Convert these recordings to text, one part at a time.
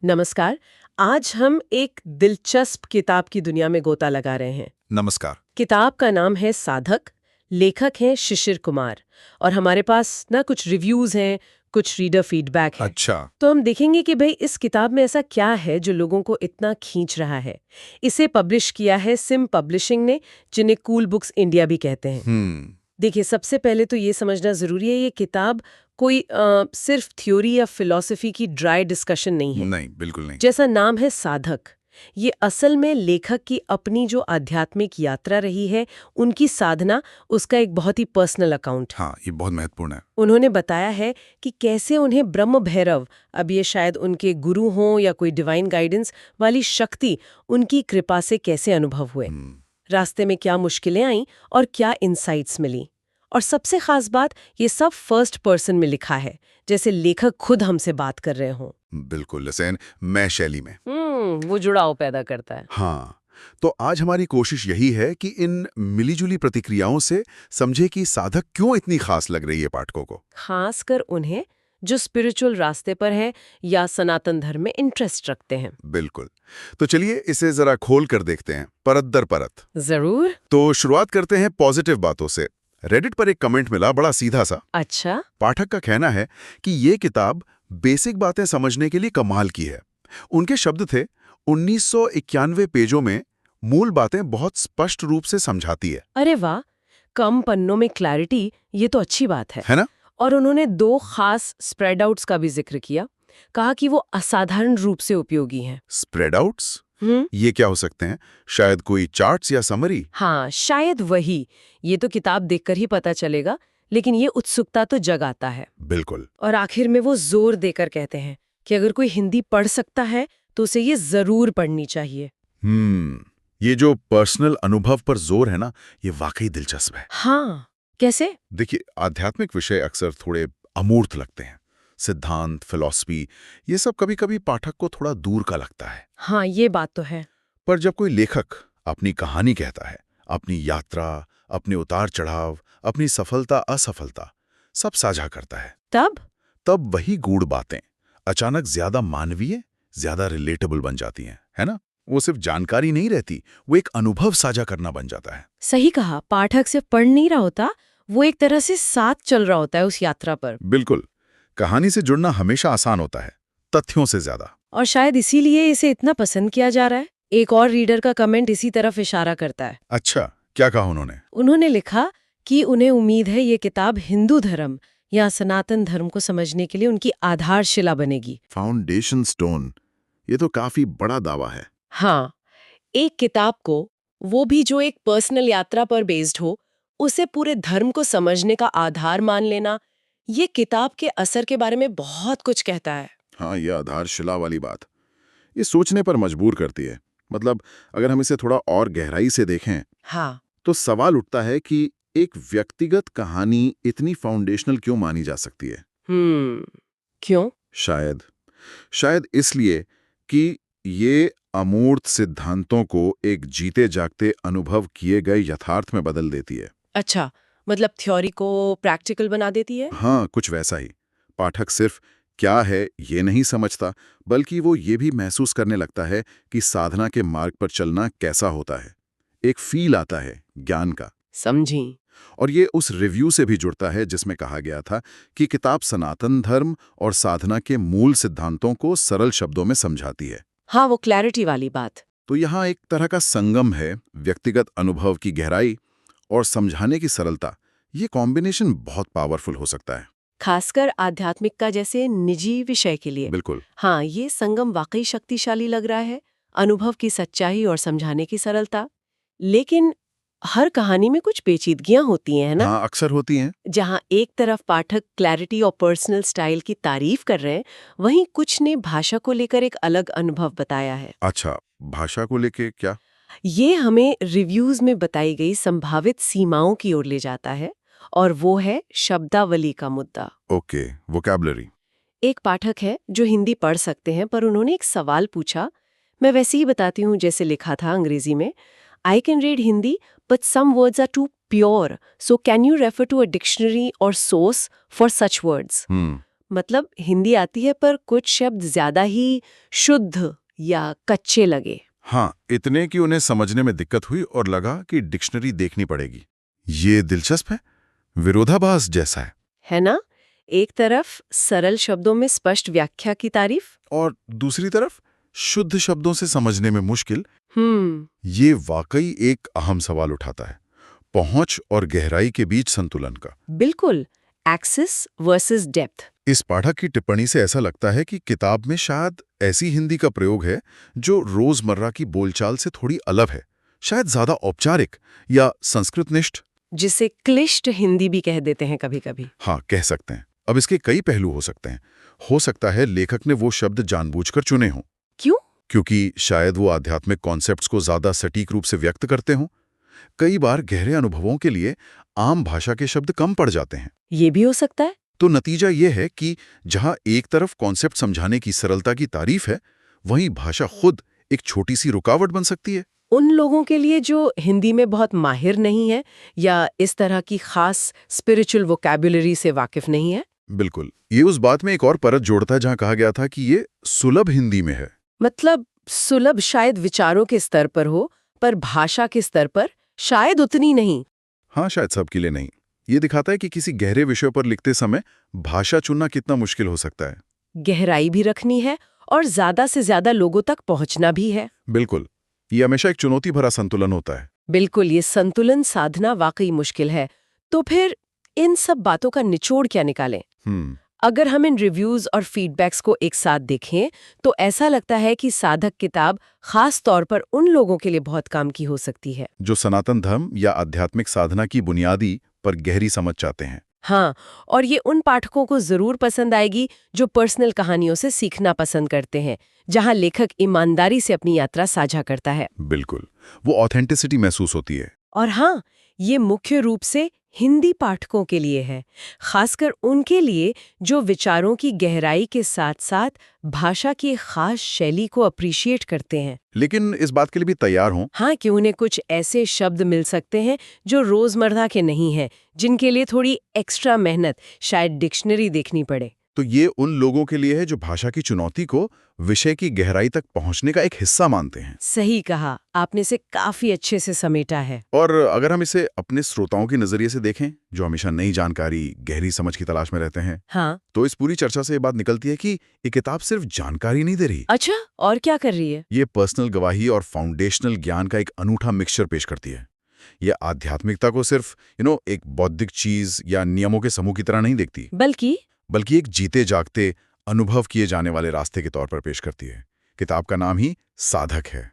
नमस्कार। आज हम एक दिलचस्प किताब की दुनिया में गोता लगा रहे हैं। नमस्कार। किताब का नाम है साधक, लेखक हैं शिशिर कुमार, और हमारे पास ना कुछ रिव्यूज हैं, कुछ रीडर फीडबैक है। अच्छा। तो हम देखेंगे कि भाई इस किताब में ऐसा क्या है जो लोगों को इतना खींच रहा है। इसे पब्लिश किया है सिम पब्लिशिंग ने, जिन्हें कूल बुक्स इंडिया भी कहते हैं। देखिए, सबसे पहले तो ये समझना जरूरी है, ये किताब कोई सिर्फ थ्योरी या फिलॉसफी की ड्राई डिस्कशन नहीं है। नहीं, बिल्कुल नहीं। जैसा नाम है साधक, ये असल में लेखक की अपनी जो आध्यात्मिक यात्रा रही है, उनकी साधना, उसका एक बहुत ही पर्सनल अकाउंट। हाँ, ये बहुत महत्वपूर्ण है। उन्होंने बताया है कि कैसे उन्हें ब्रह्म भैरव, अब ये शायद उनके गुरु हों या कोई डिवाइन गाइडेंस वाली शक्ति, उनकी कृपा से कैसे अनुभव हुए, रास्ते में क्या मुश्किलें आईं और क्या इंसाइट्स मिली। और सबसे खास बात, ये सब फर्स्ट पर्सन में लिखा है, जैसे लेखक खुद हमसे बात कर रहे हों। बिल्कुल, जैसे मैं शैली में। वो जुड़ाव पैदा करता है। हाँ, तो आज हमारी कोशिश यही है कि इन मिलीजुली प्रतिक्रियाओं से समझे कि साधक क्यों इतनी खास लग रही है पाठकों को। खासकर उन्हें जो स्पिरिचुअल रास्ते पर है या सनातन धर्म में इंटरेस्ट रखते हैं। बिल्कुल। तो चलिए इसे जरा खोल कर देखते हैं, परत दर परत। जरूर। तो शुरुआत करते हैं पॉजिटिव बातों से। रेडिट पर एक कमेंट मिला, बड़ा सीधा सा। अच्छा। पाठक का कहना है कि ये किताब बेसिक बातें समझने के लिए कमाल की है। उनके शब्द थे, 1991 पेजों में मूल बातें बहुत स्पष्ट रूप से समझाती है। अरे वाह, कम पन्नों में क्लैरिटी, ये तो अच्छी बात है है ना? और उन्होंने दो खास स्प्रेड आउट्स का भी जिक्र किया, कहा कि वो असाधारण रूप से उपयोगी हैं। Spread outs? ये क्या हो सकते हैं? शायद कोई चार्ट्स या समरी? हाँ, शायद वही। ये तो किताब देखकर ही पता चलेगा, लेकिन ये उत्सुकता तो जगाता है। बिल्कुल। और आखिर में वो जोर देकर कहते हैं कि अगर कोई हिंदी पढ़ सकता है तो उसे ये जरूर पढ़नी चाहिए। ये जो पर्सनल अनुभव पर जोर है ना, ये वाकई दिलचस्प है। हाँ, कैसे? देखिए, आध्यात्मिक विषय अक्सर थोड़े अमूर्त लगते हैं। सिद्धांत, फिलॉसफी, ये सब कभी-कभी पाठक को थोड़ा दूर का लगता है। हाँ, ये बात तो है। पर जब कोई लेखक अपनी कहानी कहता है, अपनी यात्रा, अपने उतार-चढ़ाव, अपनी सफलता-असफलता सब साझा करता है, तब वही गूढ़ बातें अचानक ज्यादा मानवीय, ज्यादा रिलेटेबल बन जाती हैं, है ना? वो सिर्फ जानकारी नहीं रहती, वो एक अनुभव साझा करना बन जाता है। सही कहा, पाठक सिर्फ पढ़ नहीं रहा होता, वो एक तरह से साथ चल रहा होता है उस यात्रा पर। बिल्कुल। कहानी से जुड़ना हमेशा आसान होता है, तथ्यों से ज्यादा। और शायद इसीलिए इसे इतना पसंद किया जा रहा है। एक और रीडर का कमेंट इसी तरफ इशारा करता है। अच्छा, क्या कहा उन्होंने? उन्होंने लिखा कि उन्हें उम्मीद है ये किताब हिंदू धर्म या सनातन धर्म को समझने के लिए उनकी आधारशिला बनेगी। फाउंडेशन स्टोन, ये तो काफी बड़ा दावा है। हाँ, एक किताब को, वो भी जो एक पर्सनल यात्रा पर बेस्ड हो, उसे पूरे धर्म को समझने का आधार मान लेना, ये किताब के असर के बारे में बहुत कुछ कहता है। हाँ, ये आधारशिला वाली बात, ये सोचने पर मजबूर करती है। मतलब अगर हम इसे थोड़ा और गहराई से देखें, हाँ। तो सवाल उठता है कि एक व्यक्तिगत कहानी इतनी फाउंडेशनल क्यों मानी जा सकती है? क्यों? शायद शायद इसलिए कि ये अमूर्त सिद्धांतों को एक जीते जागते अनुभव किए गए यथार्थ में बदल देती है। अच्छा, मतलब थ्योरी को प्रैक्टिकल बना देती है? हाँ, कुछ वैसा ही। पाठक सिर्फ क्या है ये नहीं समझता, बल्कि वो ये भी महसूस करने लगता है कि साधना के मार्ग पर चलना कैसा होता है। एक फील आता है ज्ञान का। समझी। और ये उस रिव्यू से भी जुड़ता है जिसमें कहा गया था कि किताब सनातन धर्म और साधना के मूल सिद्धांतों को सरल शब्दों में समझाती है। हाँ, वो क्लैरिटी वाली बात। तो यहाँ एक तरह का संगम है, व्यक्तिगत अनुभव की गहराई और समझाने की सरलता। ये कॉम्बिनेशन बहुत पावरफुल हो सकता है। खासकर आध्यात्मिकता जैसे निजी विषय के लिए। बिल्कुल। हाँ, ये संगम वाकई शक्तिशाली लग रहा है। अनुभव की सच्चाई और समझाने की सरलता। लेकिन हर कहानी में कुछ पेचीदगियां होती हैं, है ना? हाँ, अक्सर होती हैं। जहां एक तरफ पाठक क्लैरिटी और पर्सनल स्टाइल की तारीफ कर रहे हैं, वहीं कुछ ने भाषा को लेकर एक अलग अनुभव बताया है। अच्छा, भाषा को लेके क्या? ये हमें रिव्यूज में बताई गई संभावित सीमाओं की ओर ले जाता है, और वो है शब्दावली का मुद्दा। Okay, vocabulary. एक पाठक है जो हिंदी पढ़ सकते हैं, पर उन्होंने एक सवाल पूछा। मैं वैसे ही बताती हूँ जैसे लिखा था अंग्रेजी में। I can read Hindi but some words are too pure, so can you refer to a dictionary और सोर्स फॉर सच वर्ड्स। मतलब हिंदी आती है पर कुछ शब्द ज्यादा ही शुद्ध या कच्चे लगे। हाँ, इतने कि उन्हें समझने में दिक्कत हुई और लगा कि डिक्शनरी देखनी पड़ेगी। ये दिलचस्प है, विरोधाभास जैसा है ना? एक तरफ सरल शब्दों में स्पष्ट व्याख्या की तारीफ, और दूसरी तरफ शुद्ध शब्दों से समझने में मुश्किल। ये वाकई एक अहम सवाल उठाता है, पहुंच और गहराई के बीच संतुलन का। बिल्कुल, एक्सेस वर्सेस डेप्थ। इस पाठक की टिप्पणी से ऐसा लगता है कि किताब में शायद ऐसी हिंदी का प्रयोग है जो रोजमर्रा की बोलचाल से थोड़ी अलग है, शायद ज्यादा औपचारिक या संस्कृतनिष्ठ, जिसे क्लिष्ट हिंदी भी कह देते हैं कभी-कभी। हाँ, कह सकते हैं। अब इसके कई पहलू हो सकते हैं। हो सकता है लेखक ने वो शब्द जानबूझकर चुने हों। क्यों? क्योंकि शायद वो आध्यात्मिक कॉन्सेप्ट्स को ज्यादा सटीक रूप से व्यक्त करते हों। कई बार गहरे अनुभवों के लिए आम भाषा के शब्द कम पड़ जाते हैं। ये भी हो सकता है। तो नतीजा ये है कि जहां एक तरफ कॉन्सेप्ट समझाने की सरलता की तारीफ है, वहीं भाषा खुद एक छोटी सी रुकावट बन सकती है। उन लोगों के लिए जो हिंदी में बहुत माहिर नहीं है या इस तरह की खास स्पिरिचुअल वोकैबुलरी से वाकिफ नहीं है। बिल्कुल, ये उस बात में एक और परत जोड़ता है जहां कहा गया था कि ये सुलभ हिंदी में है। मतलब सुलभ शायद विचारों के स्तर पर हो, पर भाषा के स्तर पर शायद उतनी नहीं। हाँ, शायद सबके लिए नहीं। ये दिखाता है कि किसी गहरे विषय पर लिखते समय भाषा चुनना कितना मुश्किल हो सकता है। गहराई भी रखनी है और ज्यादा से ज्यादा लोगों तक पहुंचना भी है। बिल्कुल, ये हमेशा एक चुनौती भरा संतुलन होता है। बिल्कुल, ये संतुलन साधना वाकई मुश्किल है। तो फिर इन सब बातों का निचोड़ क्या निकालें? अगर हम इन रिव्यूज और फीडबैक्स को एक साथ देखें तो ऐसा लगता है कि साधक किताब खास तौर पर उन लोगों के लिए बहुत काम की हो सकती है जो सनातन धर्म या आध्यात्मिक साधना की बुनियादी पर गहरी समझ चाहते हैं। हाँ, और ये उन पाठकों को जरूर पसंद आएगी जो पर्सनल कहानियों से सीखना पसंद करते हैं, जहाँ लेखक ईमानदारी से अपनी यात्रा साझा करता है। बिल्कुल, वो ऑथेंटिसिटी महसूस होती है। और हाँ, ये मुख्य रूप से हिंदी पाठकों के लिए है, खासकर उनके लिए जो विचारों की गहराई के साथ साथ भाषा की खास शैली को अप्रिशिएट करते हैं, लेकिन इस बात के लिए भी तैयार हों। हाँ, कि उन्हें कुछ ऐसे शब्द मिल सकते हैं जो रोजमर्रा के नहीं हैं, जिनके लिए थोड़ी एक्स्ट्रा मेहनत, शायद डिक्शनरी देखनी पड़े। तो ये उन लोगों के लिए है जो भाषा की चुनौती को विषय की गहराई तक पहुंचने का एक हिस्सा मानते हैं। सही कहा, आपने इसे काफी अच्छे से समेटा है। और अगर हम इसे अपने श्रोताओं के नजरिए से देखें, जो हमेशा नई जानकारी, गहरी समझ की तलाश में रहते हैं, हाँ, तो इस पूरी चर्चा से ये बात निकलती है कि ये किताब सिर्फ जानकारी नहीं दे रही। अच्छा, और क्या कर रही है? ये पर्सनल गवाही और फाउंडेशनल ज्ञान का एक अनूठा मिक्सचर पेश करती है। ये आध्यात्मिकता को सिर्फ एक बौद्धिक चीज या नियमों के समूह की तरह नहीं देखती, बल्कि एक जीते जागते अनुभव किए जाने वाले रास्ते के तौर पर पेश करती है। किताब का नाम ही साधक है,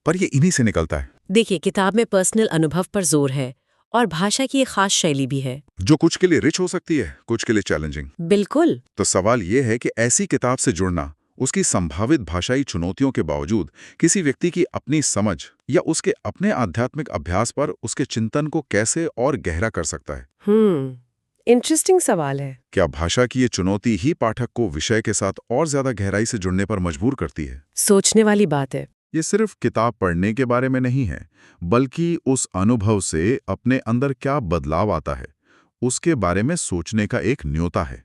पर ये इन्हीं से निकलता है। देखिए, किताब में पर्सनल अनुभव पर जोर है और भाषा की एक खास शैली भी है, जो कुछ के लिए रिच हो सकती है, कुछ के लिए चैलेंजिंग। बिल्कुल। तो सवाल ये है कि ऐसी किताब से जुड़ना उसकी संभावित भाषाई चुनौतियों के बावजूद किसी व्यक्ति की अपनी समझ या उसके अपने आध्यात्मिक अभ्यास पर उसके चिंतन को कैसे और गहरा कर सकता है। इंटरेस्टिंग सवाल है। क्या भाषा की ये चुनौती ही पाठक को विषय के साथ और ज्यादा गहराई से जुड़ने पर मजबूर करती है? सोचने वाली बात है। ये सिर्फ किताब पढ़ने के बारे में नहीं है, बल्कि उस अनुभव से अपने अंदर क्या बदलाव आता है, उसके बारे में सोचने का एक न्योता है,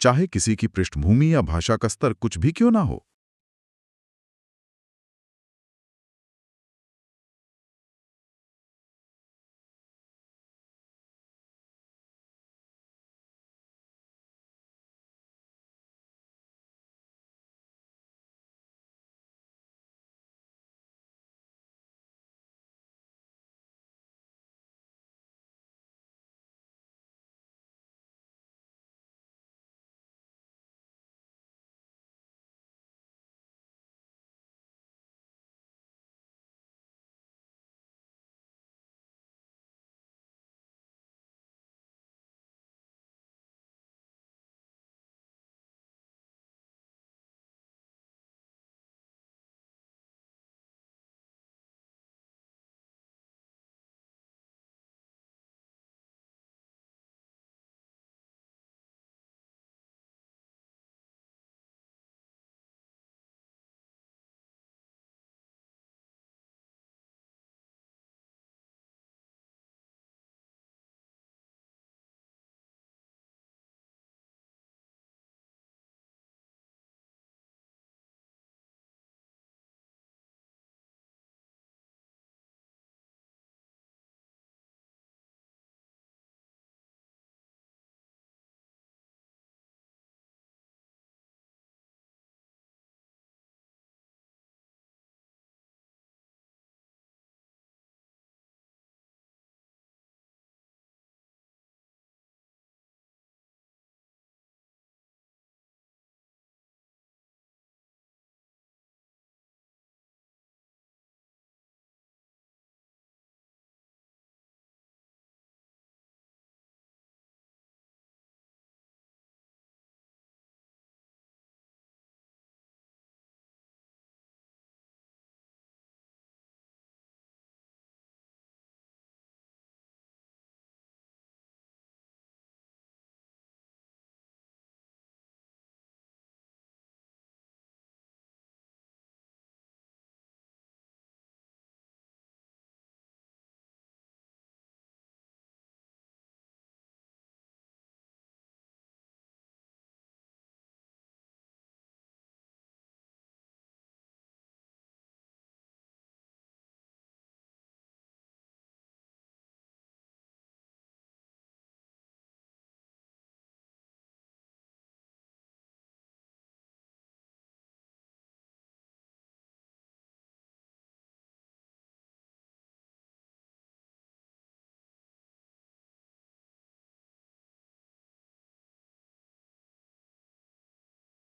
चाहे किसी की पृष्ठभूमि या भाषा का स्तर कुछ भी क्यों ना हो।